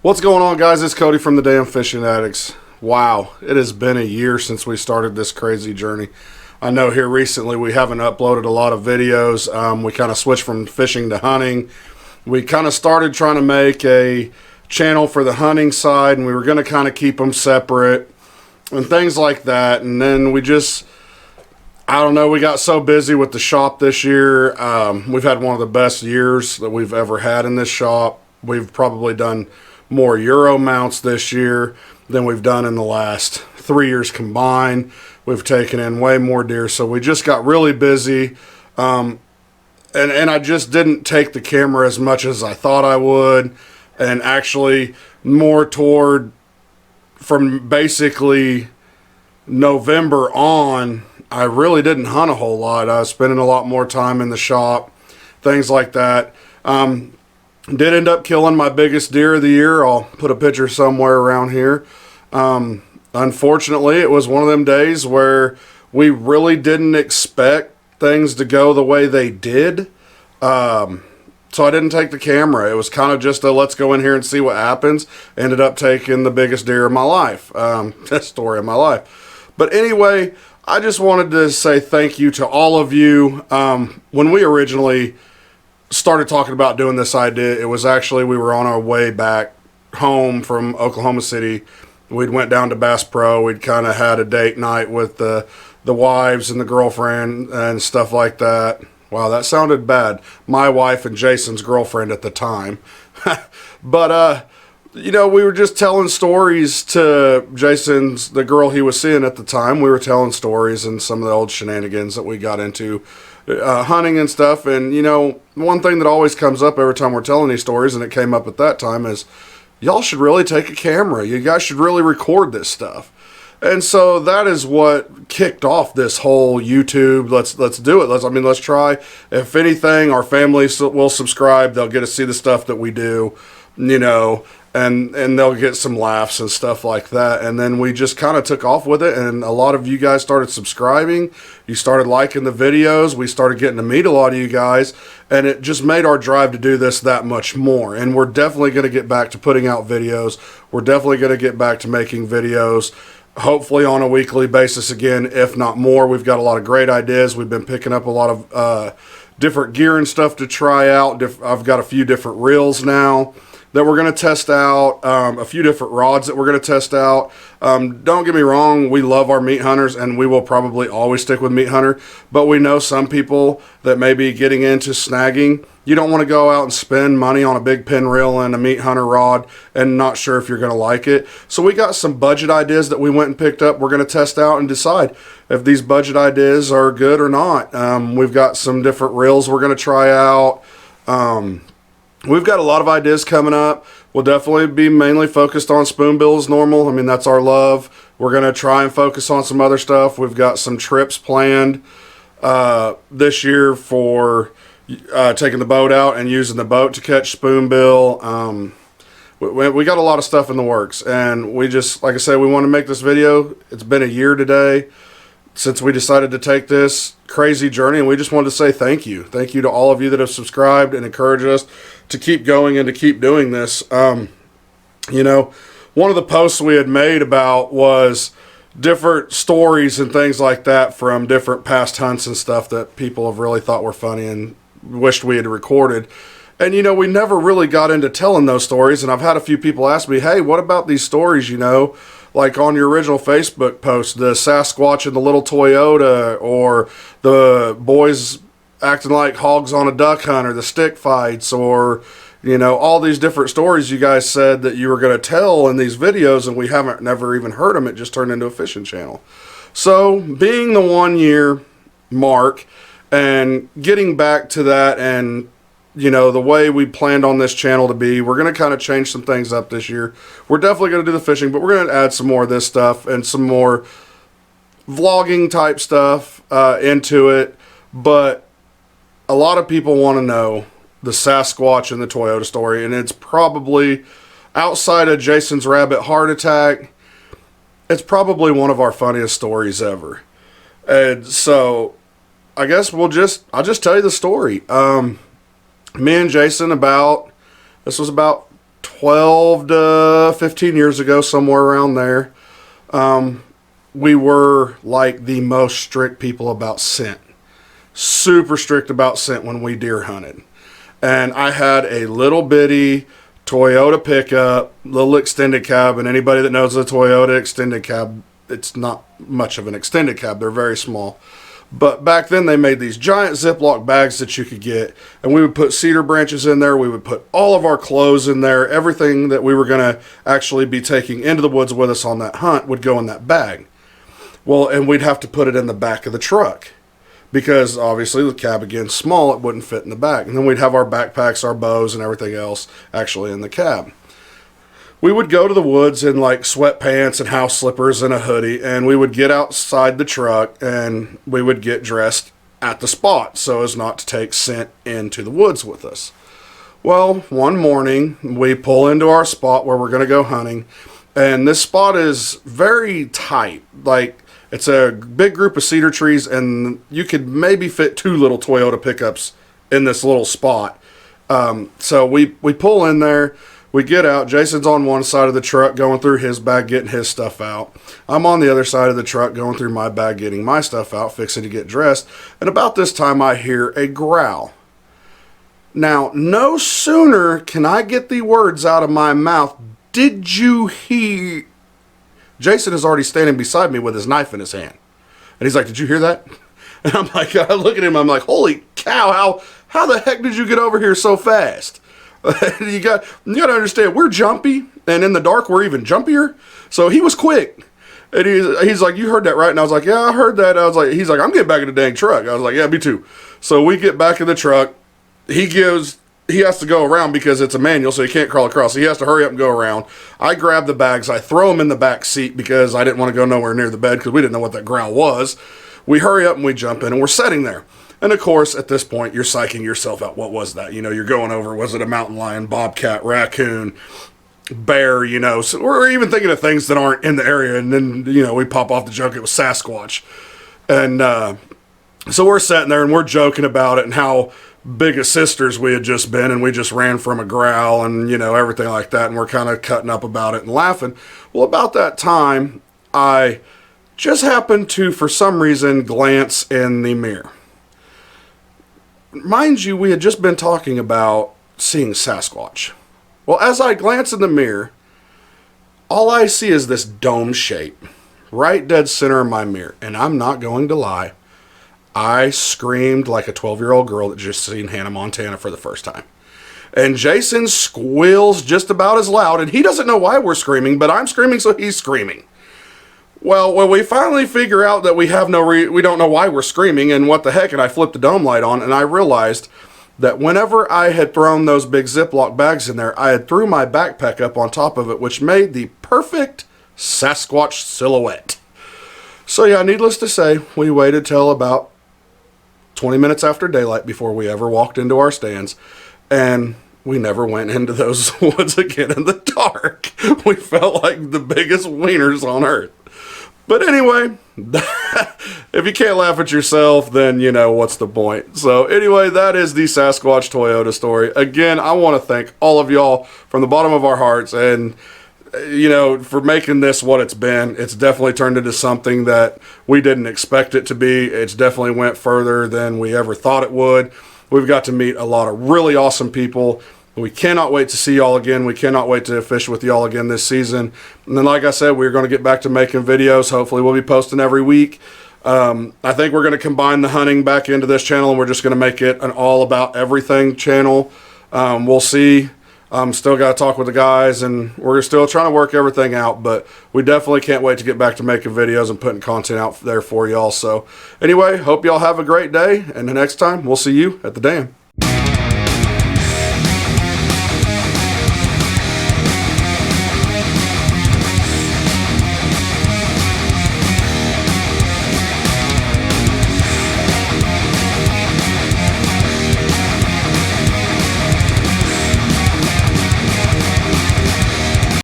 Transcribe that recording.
What's going on, guys? It's Cody from the Damn Fishing Addicts. Wow, it has been a year since we started this crazy journey. I know here recently we haven't uploaded a lot of videos. We kind of switched from fishing to hunting. We kind of started trying to make a channel for the hunting side, and we were going to kind of keep them separate and things like that. And then we just, I don't know, we got so busy with the shop this year. We've had one of the best years that we've ever had in this shop. We've probably done more Euro mounts this year than we've done in the last 3 years combined. We've taken in way more deer, so we just got really busy. And I just didn't take the camera as much as I thought I would, and actually more toward from basically November on, I really didn't hunt a whole lot. I was spending a lot more time in the shop, things like that. Did end up killing my biggest deer of the year. I'll put a picture somewhere around here. Unfortunately, it was one of them days where we really didn't expect things to go the way they did. So I didn't take the camera. It was kind of just a let's go in here and see what happens. Ended up taking the biggest deer of my life. That story of my life. But anyway, I just wanted to say thank you to all of you. When we originally started talking about doing this idea, it was actually we were on our way back home from Oklahoma City. We'd went down to Bass Pro. We'd kind of had a date night with the wives and the girlfriend and stuff like that. Wow, that sounded bad. My wife and Jason's girlfriend at the time. But you know, we were just telling stories to Jason's, the girl he was seeing at the time. We were telling stories and some of the old shenanigans that we got into hunting and stuff. And you know, one thing that always comes up every time we're telling these stories, and it came up at that time, is y'all should really take a camera. You guys should really record this stuff. And so that is what kicked off this whole YouTube. Let's do it. Let's try. If anything, our family will subscribe. They'll get to see the stuff that we do, you know, and they'll get some laughs and stuff like that. And then we just kind of took off with it, and a lot of you guys started subscribing. You started liking the videos. We started getting to meet a lot of you guys, and it just made our drive to do this that much more. And we're definitely going to get back to putting out videos. We're definitely going to get back to making videos, hopefully on a weekly basis again, if not more. We've got a lot of great ideas. We've been picking up a lot of different gear and stuff to try out. I've got a few different reels now that we're going to test out, a few different rods that we're going to test out. Don't get me wrong, we love our meat hunters, and we will probably always stick with meat hunter, but we know some people that may be getting into snagging. You don't want to go out and spend money on a big pin reel and a meat hunter rod and not sure if you're going to like it. So we got some budget ideas that we went and picked up. We're going to test out and decide if these budget ideas are good or not. We've got some different reels we're going to try out. We've got a lot of ideas coming up. We'll definitely be mainly focused on spoonbill as normal. I mean, that's our love. We're going to try and focus on some other stuff. We've got some trips planned this year for taking the boat out and using the boat to catch spoonbill. We got a lot of stuff in the works, and we just, like I said, we want to make this video. It's been a year today since we decided to take this crazy journey, and we just wanted to say thank you. Thank you to all of you that have subscribed and encouraged us to keep going and to keep doing this. You know, one of the posts we had made about was different stories and things like that from different past hunts and stuff that people have really thought were funny and wished we had recorded. And, you know, we never really got into telling those stories, and I've had a few people ask me, hey, what about these stories, you know, like on your original Facebook post, the Sasquatch and the little Toyota, or the boys acting like hogs on a duck hunt, or the stick fights, or, you know, all these different stories you guys said that you were going to tell in these videos, and we haven't never even heard them. It just turned into a fishing channel. So being the 1 year mark and getting back to that, and you know, the way we planned on this channel to be, we're going to kind of change some things up this year. We're definitely going to do the fishing, but we're going to add some more of this stuff and some more vlogging type stuff into it. But a lot of people want to know the Sasquatch and the Toyota story, and it's probably, outside of Jason's rabbit heart attack, it's probably one of our funniest stories ever. And so I guess I'll just tell you the story. Me and Jason, this was about 12 to 15 years ago, somewhere around there, we were like the most strict people about scent. Super strict about scent when we deer hunted. And I had a little bitty Toyota pickup, little extended cab, and anybody that knows the Toyota extended cab, it's not much of an extended cab. They're very small. But back then they made these giant Ziploc bags that you could get, and we would put cedar branches in there. We would put all of our clothes in there. Everything that we were going to actually be taking into the woods with us on that hunt would go in that bag. Well, and we'd have to put it in the back of the truck because obviously the cab, again, small, it wouldn't fit in the back. And then we'd have our backpacks, our bows, and everything else actually in the cab. We would go to the woods in like sweatpants and house slippers and a hoodie, and we would get outside the truck and we would get dressed at the spot so as not to take scent into the woods with us. Well, one morning we pull into our spot where we're going to go hunting, and this spot is very tight. Like, it's a big group of cedar trees, and you could maybe fit 2 little Toyota pickups in this little spot. So we pull in there. We get out. Jason's on one side of the truck going through his bag, getting his stuff out. I'm on the other side of the truck going through my bag, getting my stuff out, fixing to get dressed. And about this time, I hear a growl. Now, no sooner can I get the words out of my mouth, "Did you hear?" Jason is already standing beside me with his knife in his hand. And he's like, "Did you hear that?" And I'm like, I look at him, I'm like, "Holy cow, how the heck did you get over here so fast?" you got to understand, we're jumpy, and in the dark we're even jumpier. So he was quick, and he's like, "You heard that, right?" And I was like, "Yeah, I heard that." He's like, "I'm getting back in the dang truck." I was like, "Yeah, me too." So we get back in the truck. He has to go around because it's a manual, so he can't crawl across. So he has to hurry up and go around. I grab the bags, I throw them in the back seat because I didn't want to go nowhere near the bed because we didn't know what that growl was. We hurry up and we jump in, and we're sitting there. And of course, at this point, you're psyching yourself out. What was that? You're going over, was it a mountain lion, bobcat, raccoon, bear, So we're even thinking of things that aren't in the area. And then, we pop off the joke, it was Sasquatch. And so we're sitting there and we're joking about it and how big of sisters we had just been. And we just ran from a growl and, everything like that. And we're kind of cutting up about it and laughing. Well, about that time, I just happened to, for some reason, glance in the mirror. Mind you, we had just been talking about seeing Sasquatch. Well, as I glance in the mirror, all I see is this dome shape right dead center of my mirror. And I'm not going to lie, I screamed like a 12-year-old girl that just seen Hannah Montana for the first time. And Jason squeals just about as loud, and he doesn't know why we're screaming, but I'm screaming, so he's screaming. Well, when we finally figure out that we don't know why we're screaming and what the heck, and I flipped the dome light on, and I realized that whenever I had thrown those big Ziploc bags in there, I had threw my backpack up on top of it, which made the perfect Sasquatch silhouette. So yeah, needless to say, we waited till about 20 minutes after daylight before we ever walked into our stands, and we never went into those woods again in the dark. We felt like the biggest wieners on earth. But anyway, if you can't laugh at yourself, then what's the point? So anyway, that is the Sasquatch Toyota story. Again, I want to thank all of y'all from the bottom of our hearts, and for making this what it's been. It's definitely turned into something that we didn't expect it to be. It's definitely went further than we ever thought it would. We've got to meet a lot of really awesome people. We cannot wait to see y'all again. We cannot wait to fish with y'all again this season. And then, like I said, we're going to get back to making videos. Hopefully we'll be posting every week. I think we're going to combine the hunting back into this channel, and we're just going to make it an all about everything channel. We'll see. Still got to talk with the guys, and we're still trying to work everything out, but we definitely can't wait to get back to making videos and putting content out there for y'all. So anyway, hope y'all have a great day, and the next time we'll see you at the dam.